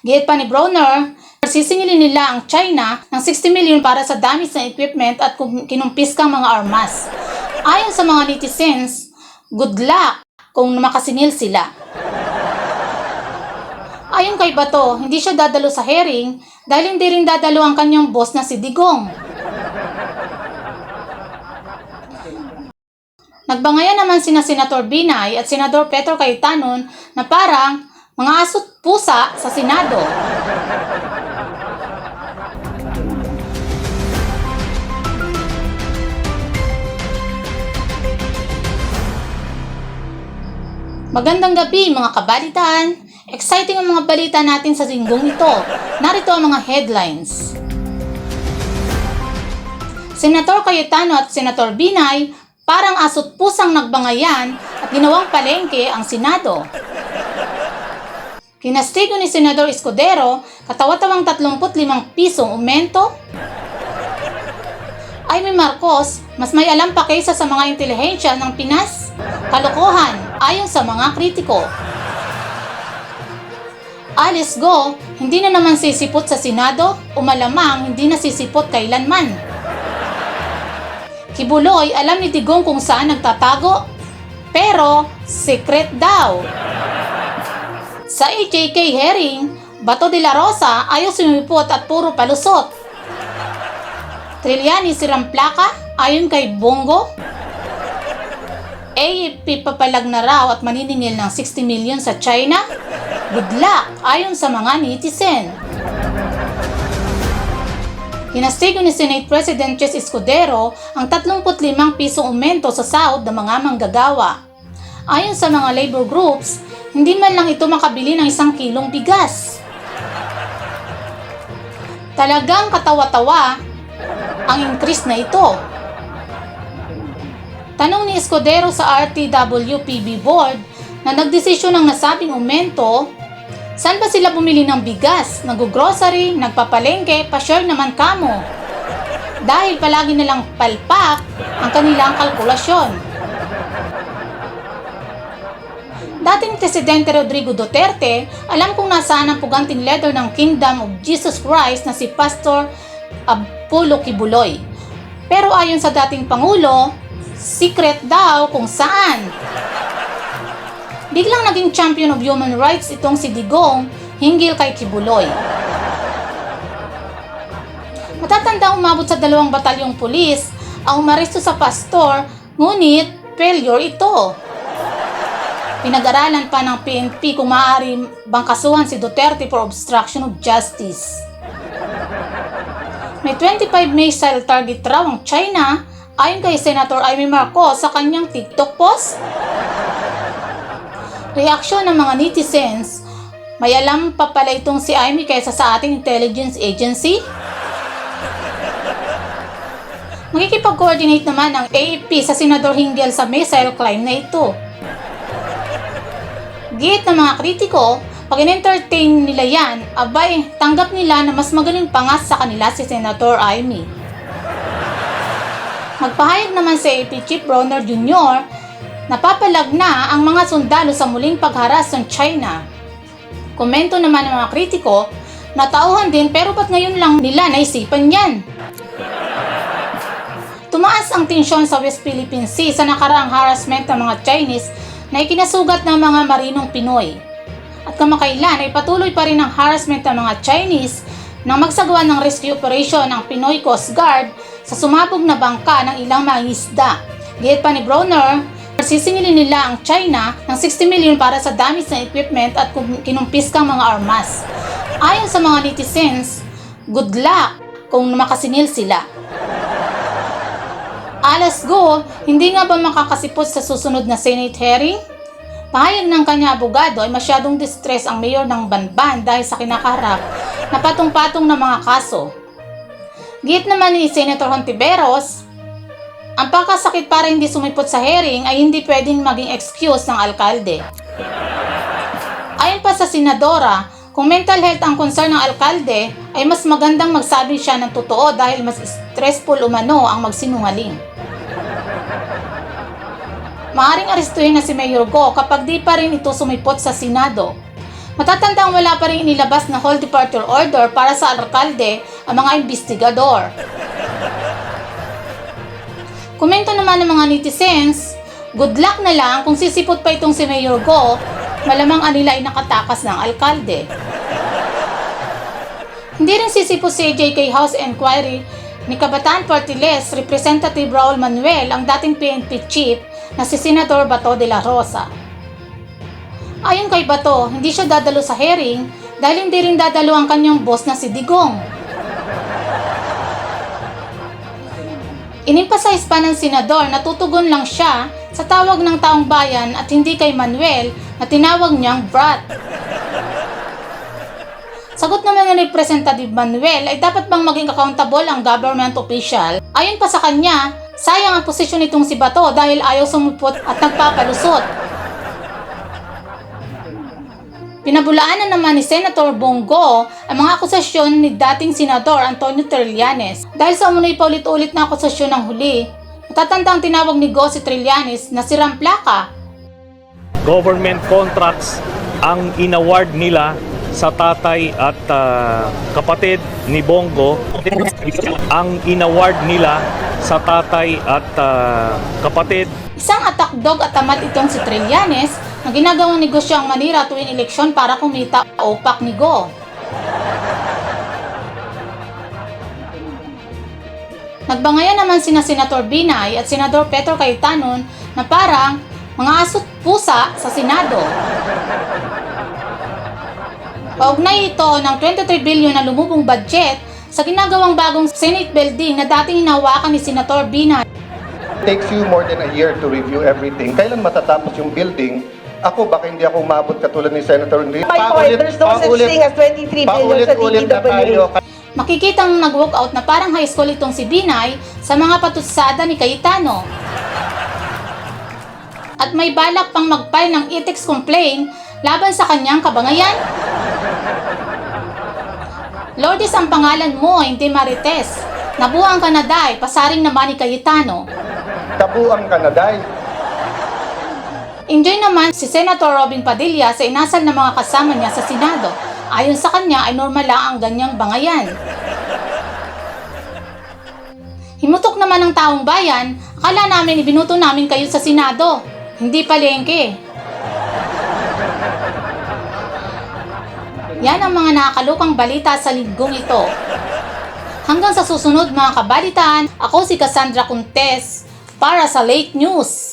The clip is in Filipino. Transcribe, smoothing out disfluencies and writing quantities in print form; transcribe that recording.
Gayet pa ni Bronner, sisingilin nila ang China ng 60 million para sa damage ng equipment at kinumpiskang mga armas. Ayon sa mga netizens, good luck kung makasingil sila. Ayon kay Bato, hindi siya dadalo sa hearing dahil hindi rin dadalo ang kanyang boss na si Digong. Nagbangayan naman sina Senator Binay at Senador Petro Cayetano na parang mga aso't pusa sa Senado. Magandang gabi mga kabalitaan! Exciting ang mga balita natin sa linggong ito. Narito ang mga headlines. Senator Cayetano at Senator Binay parang aso't pusang nagbangayan at ginawang palengke ang Senado. Kinastigo ni Senador Escudero katawa-tawang 35 pisong aumento. Amy Marcos, mas may alam pa kaysa sa mga intelihensya ng Pinas? Kalokohan, ayon sa mga kritiko. Alice Go, hindi na naman sisipot sa Senado o malamang hindi na sisipot kailanman. Kibuloy, alam ni Digong kung saan nagtatago, pero secret daw. Sa AJK hearing, Bato de la Rosa ayaw sumipot at puro palusot. Trillanes sirang plaka ayon kay Bongo. AFP papalag na raw at maniningil ng 60 million sa China. Good luck ayon sa mga netizen. Kinastigo ni Senate President Chess Escudero ang 35 pisong aumento sa sahod ng mga manggagawa. Ayon sa mga labor groups, hindi man lang ito makabili ng 1 kilong bigas. Talagang katawa-tawa ang increase na ito. Tanong ni Escudero sa RTW-PB Board na nagdesisyon ng nasabing aumento, saan ba sila bumili ng bigas, nag-grocery, nagpapalengke, pa-share naman kamo? Dahil palagi nilang palpak ang kanilang kalkulasyon. Dating Presidente Rodrigo Duterte, alam kung nasaan ang puganting leader ng Kingdom of Jesus Christ na si Pastor Apollo Kibuloy. Pero ayon sa dating Pangulo, secret daw kung saan. Biglang naging champion of human rights itong si Digong hinggil kay Kibuloy. Matatanda umabot sa 2 batalyong pulis ang umaresto sa pastor, ngunit failure ito. Pinag-aralan pa ng PNP kung maaari bang kasuhan si Duterte for obstruction of justice. May 25 missile target raw ang China ayon kay Senator Amy Marcos sa kanyang TikTok post. Reaksyon ng mga netizens, may alam pa pala itong si Amy kaysa sa ating intelligence agency? Makikipag-coordinate naman ang AFP sa Senador hinggil sa missile claim na ito. Git ng mga kritiko, pag in-entertain nila yan, abay, tanggap nila na mas magaling pa nga sa kanila si Senator Amy. Magpahayag naman si AP Chief Bronner Jr. Napapalag na ang mga sundalo sa muling pagharas ng China. Komento naman ng mga kritiko, natauhan din pero ba't ngayon lang nila naisipan yan? Tumaas ang tensyon sa West Philippine Sea sa nakaraang harassment ng mga Chinese na ikinasugat ng mga marinong Pinoy. At kamakailan ay patuloy pa rin ang harassment ng mga Chinese nang magsagawa ng rescue operation ng Pinoy Coast Guard sa sumabog na bangka ng ilang mga isda. Gayet pa ni Bronner, sisingilin nila ang China ng 60 million para sa damage ng equipment at kinumpiskang mga armas. Ayon sa mga netizens, good luck kung makasingil sila. Alice Go, hindi nga ba makakasipot sa susunod na Senate hearing? Pahayag ng kanya abogado ay masyadong distress ang mayor ng Banban dahil sa kinakaharap na patong-patong na mga kaso. Git naman ni Senator Hontiveros, ang pagkasakit para hindi sumipot sa hearing ay hindi pwedeng maging excuse ng alkalde. Ayon pa sa senadora, kung mental health ang concern ng alkalde, ay mas magandang magsabi siya ng totoo dahil mas stressful umano ang magsinungaling. Maaring arestuhin na si Mayor Go kapag di pa rin ito sumipot sa Senado. Matatandang wala pa rin inilabas na whole departure order para sa alkalde ang mga investigador. Komento naman ng mga netizens, good luck na lang kung sisipot pa itong si Mayor Go, malamang anila ay nakatakas ng alkalde. Hindi rin sisipot si AJK House Inquiry ni Kabataan Party List Representative Raul Manuel ang dating PNP chief na si Senador Bato de la Rosa. Ayon kay Bato, hindi siya dadalo sa hearing dahil hindi rin dadalo ang kanyang boss na si Digong. Inimpasize pa ng senador na tutugon lang siya sa tawag ng taong bayan at hindi kay Manuel na tinawag niyang brat. Sagot naman ng Representative Manuel ay dapat bang maging accountable ang government official? Ayon pa sa kanya, sayang ang posisyon nitong si Bato dahil ayaw sumupot at nagpapalusot. Pinabulaan na naman ni Senator Bongo ang mga akusasyon ni dating Senador Antonio Trillanes dahil sa umunoy paulit-ulit na akusasyon ng huli. Matatandang tinawag ni Go si Trillanes na si Ramplaka. Government contracts ang inaward nila sa tatay at kapatid ni Bongo. Ang inaward nila sa tatay at kapatid. Isang attack dog at tamat itong si Trillanes na ginagawang negosyo ang manira tuwing eleksyon para kumita o opak ni Go. Nagbangayan naman sina Senator Binay at Senador Petro Cayetano na parang mga aso't pusa sa Senado. Kaugnay ito ng 23 billion na lumubong budget sa ginagawang bagong Senate building na dating hinahawakan ni Senator Binay. Takes you more than a year to review everything. Kailan matatapos yung building? Ako, baka hindi ako umabot katulad ni Senator Henry. My point, there's no such thing as 23 billion sa DPWH. Makikitang nag-walkout na parang high school itong si Binay sa mga patusada ni Cayetano. At may balak pang mag-file ng ethics complaint laban sa kanyang kabangayan. Lourdes ang pangalan mo, hindi Marites. Nabuang ka na day, pasaring naman ni Cayetano. Tabuang Kanaday. Enjoy naman si Senator Robin Padilla sa inasal ng mga kasama niya sa Senado. Ayon sa kanya ay normal lang ang ganyang bangayan. Himutok naman ng taong bayan, akala namin ibinuto namin kayo sa Senado. Hindi palengke. Yan ang mga nakakalukang balita sa linggong ito. Hanggang sa susunod mga kabalitaan, ako si Cassandra Contes para sa Late News.